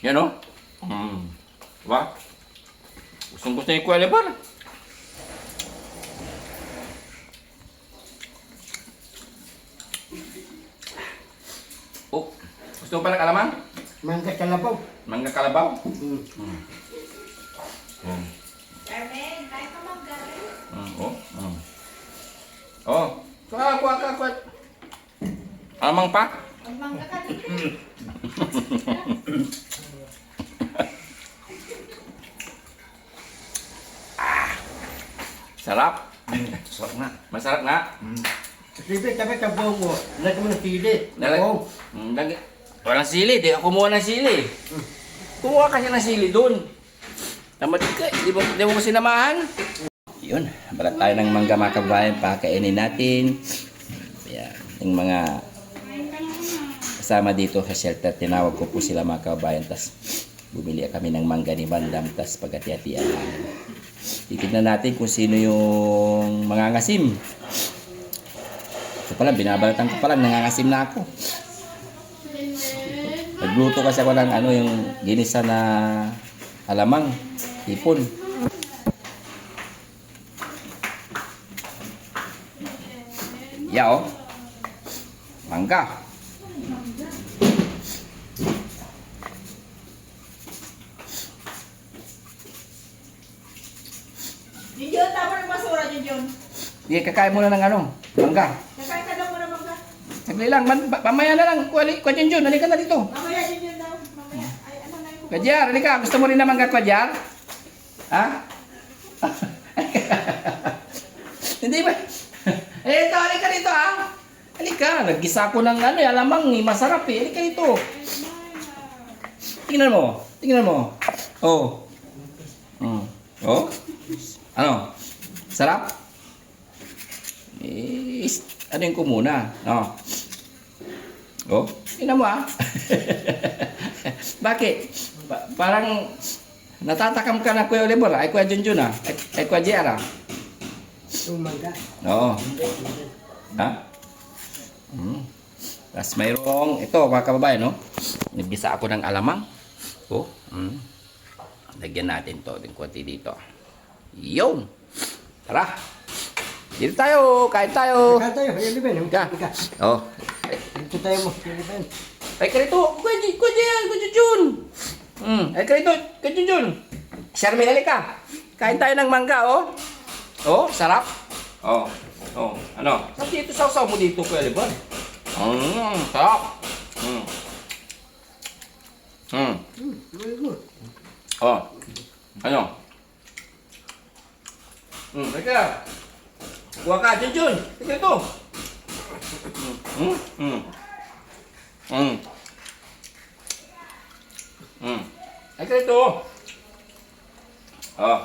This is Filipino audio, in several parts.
Yan o. Diba? Gustong gusto niya yung Kuya Lebar. Oh, gusto mo pa ng alamang? Mangga kalabaw. Mangga kalabaw? Carmen, kaya ka mag-galing? Oh. Oh. Kuha. Alamang pa? Magmangga ka dito. Sarap. Sarap nga. Masarap nga. Siyempre, tabi tabong mo. Lagi mo ng sili. Tabong. Walang sili. Di ako kumuha ng sili. Kumuha kasi ng sili doon. Tamatid ka. Di mo ko sinamahan. Yun. Balat tayo ng mangga mga kabayan. Pakainin natin. Ayan. Yung mga kasama dito sa shelter. Tinawag ko po sila mga kabayan. Tapos bumili kami ng mangga ni Bandam. Tapos pagkati-hatian. Titignan natin kung sino yung mangangasim. Ito pala, binabalatan ko pala, nangangasim na ako. Nagluto kasi ako ng yung ginisa na alamang, hipon. Yao. Mangga. Junjun, tama ng basura, Junjun. Di, kakain muna ng mangga. Nakain ka daw muna mangga. Sagli lang, mamaya na lang. Kwa Junjun, halika na dito. Mamaya, Junjun daw. Mamaya. Ay, ano na yung... Kwadyar, halika. Gusto mo rin na mangga, Kwadyar? Ha? Hindi ba? Ito, halika dito, ha? Halika, naggisa ko ng alamang, masarap eh. Halika dito. Tingnan mo. Oh. Oh? Ano? Sarap? Ano ko muna? No. Oh, tingnan mo Bakit? Parang natatakam ka na Kuya Oliver, ay Kuya Junjun ay Kuya JR Yung mangga. Oo. Ha? Tapos mayroong, ito mga kababayan, no? Nagbisa ako ng alamang. Oh. Lagyan natin to, din konti dito. Yun! Tara! Dito tayo! Kain tayo! Ika tayo, Yeliben. Ika! Oh. Dito tayo mo, Yeliben. Ay ka rito! Kuya Junjun! Ay ka rito! Kuya Junjun! Sherman, halika! Kain tayo ng mangga, oh! Oh, sarap! Oh. Oh, ano? Sarap dito, sausaw mo dito, Kuya Liban. Sarap! Very good. Oh. Ano? Teka. Kuha ka, Junjun. Teka ito. Teka ito. Oh.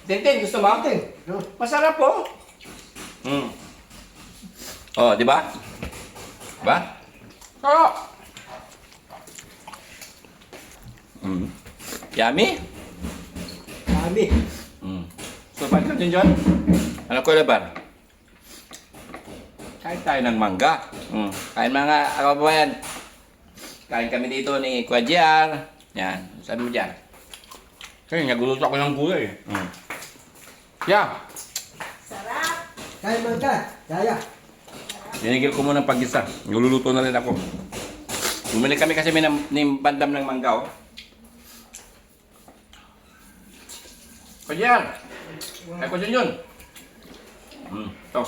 Tintin, gusto mo? No? Masarap po. Oh, di ba? Diba? Sarap. Yummy? Kami. So, paano ka dyan? Ano ko laban? Kain tayo ng mangga. Kain mga kababayan. Kain kami dito ni Kuya JR. Yan. Sabi mo dyan. Kasi naguluto ako ng gulay. Yeah. Sarap. Kaya mangga. Kaya. Dinigil ko muna ng pag-isa. Niluluto na rin ako. Bumili kami kasi ni Bandam ng mangga, oh. Kuya, ay ko yun. Ito.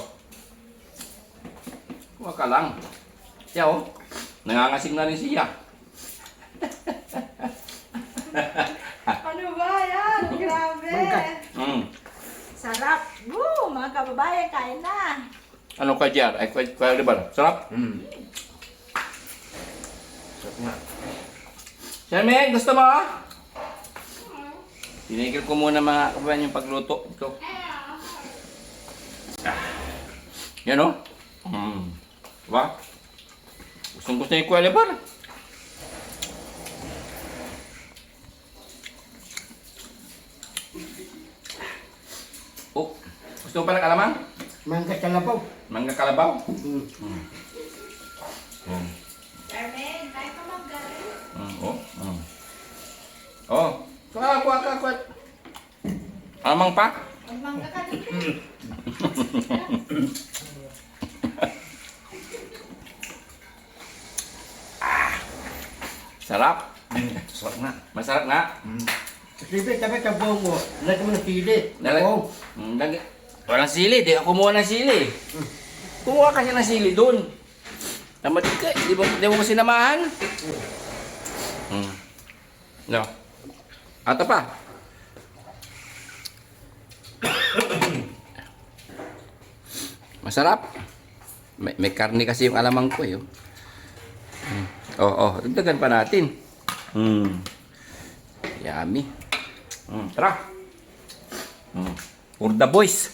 Kuha ka lang. Siya, oh. Nangangasing na rin siya. Ano ba yan? Grabe. Mangga. Sarap. Woo! Mga kababayan, kain na. Ano ka dyan? Ay, Kuya Liban. Sarap? Sarap nga. Sherman, gusto mo? Tinigil ko muna mga kabayan yung pagluto. Ito. Yan o. Diba? Gustong gusto niya Kuya Liban. Oh, gusto mo pa ng alamang? Mangga kalabaw. Mangga kalabaw? Mm. Carmen, kain ka mag-galing. Oh. Oh. Kuha. Alamang pa? Magmangga ka dito. Sarap. Sarap nga. Masarap nga. Siyempre, tabi ka buong mo. Lagyan mo ng sili. Buong. Walang sili. Di ako kumuha ng sili. Kumuha kasi ng sili doon. Tamad ka. Di mo ko sinamahan. No. Ato pa. Masarap. May karne kasi yung alamang ko eh. Dagdagan pa natin. Yummy. Tara. For the boys.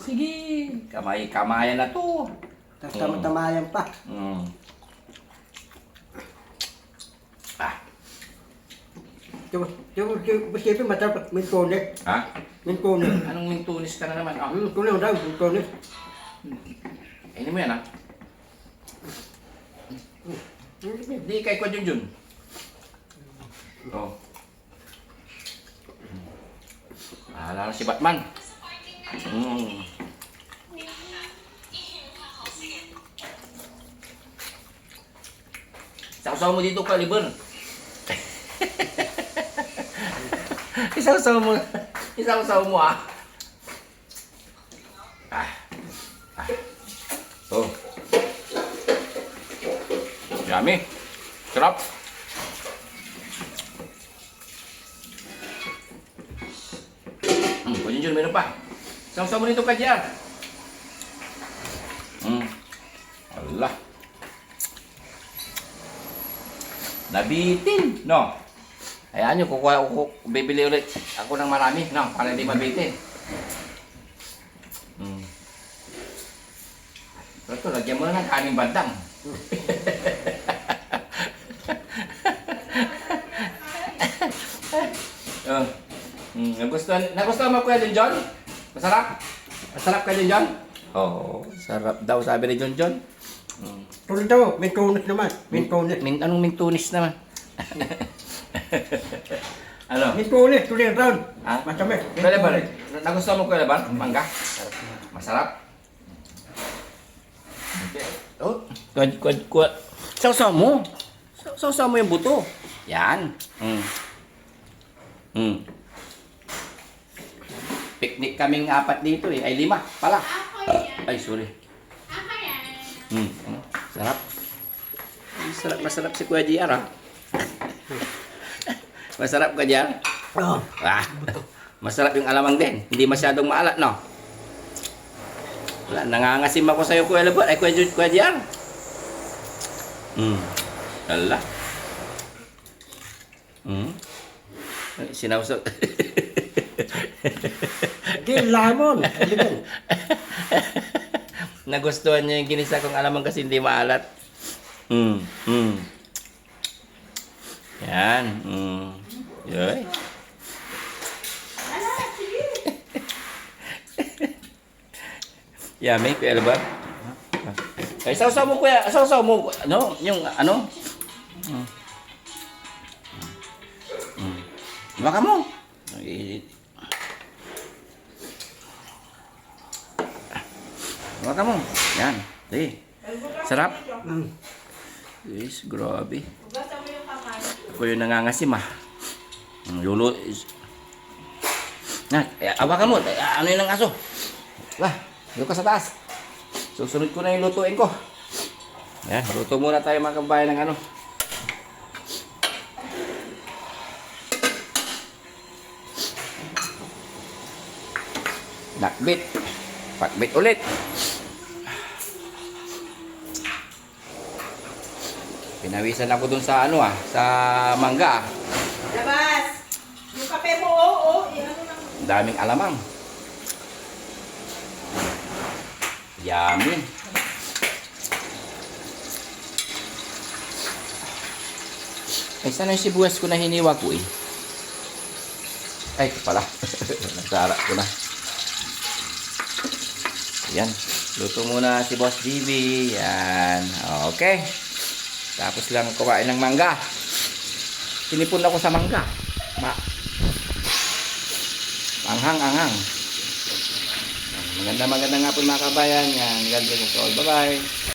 Sige. Kamayan na to. Tapos tama-tamayan pa. Siyempre, masarap. Mintones. Ha? Mintones. Anong mintunis ka na naman? Kulang daw, mintones. Ini mo yan, ha? Di kay Kwa Junjun. Oh. Bahala na si Batman. Sausaw mo dito, Caliber. Isausaw mo, ah. Oh. Yummy. Sarap. Jun, meron pa. Sausaw mo nito, Kajian. Allah. Nabitin, no? Ayan nyo, bibili ulit ako ng marami, no? Para hindi mabitin. Ito, lagyan mo na ng kaning bandang. Nagustuhan mo Kuya John? Masarap? Masarap Kuya John? Oo, sarap daw sabi ni John. Tuloy daw, mintones naman. Mintones. Anong mintunis naman? Ano? Mintones, tuloy round. Ha? Matamis. Kuya Lebar, nagustuhan mo Kuya Lebar? Mangga? Masarap? Oh, kuha. Sausaw mo. Sausaw mo yung buto. Yan. Picnic kaming 4 dito eh. Ay 5 pala. Ay, sorry. Sarap. Masarap si Kuya JR, ha? Masarap ka JR? Oo. Masarap yung alamang din. Hindi masyadong maalat, no? Wala, nangangasim ako sa'yo, Kuya Lebot. Ay, Kuya JR. Ala. Sinawsaw. Di, lamon. Nagustuhan niya yung ginisa kong alamang kasi hindi maalat. Yan. Yoy. Yummy, Kuya Lebot. Ay, sausaw mo, Kuya. Sausaw mo. Ano? Yung ano? Baka mo. Baka mo. Yan. Sarap. Yes, grabe. Ako yung nangangasim, ah. Lulo. Awakan mo. Ano yun ang aso? Wah, doon ka sa taas. Susunod ko na yung lutuin ko. Yan, luto muna tayo mga kabayan ng ano. Nakbit. Pakbit ulit. Pinawisan ako dun sa ano sa mangga. Labas! Yung kape mo, oo. Ano lang. Daming alamang. Yummy. Ay, sana yung sibuyas ko na hiniwa ko eh. Ay, ito pala. Nagsara ko na. Ayan. Luto muna si Boss GB. Yan. Okay. Tapos lang kumain ng mangga. Sinipon ako sa mangga. Anghang. Maganda nga po mga kabayan. Yan. God bless us all. Bye-bye.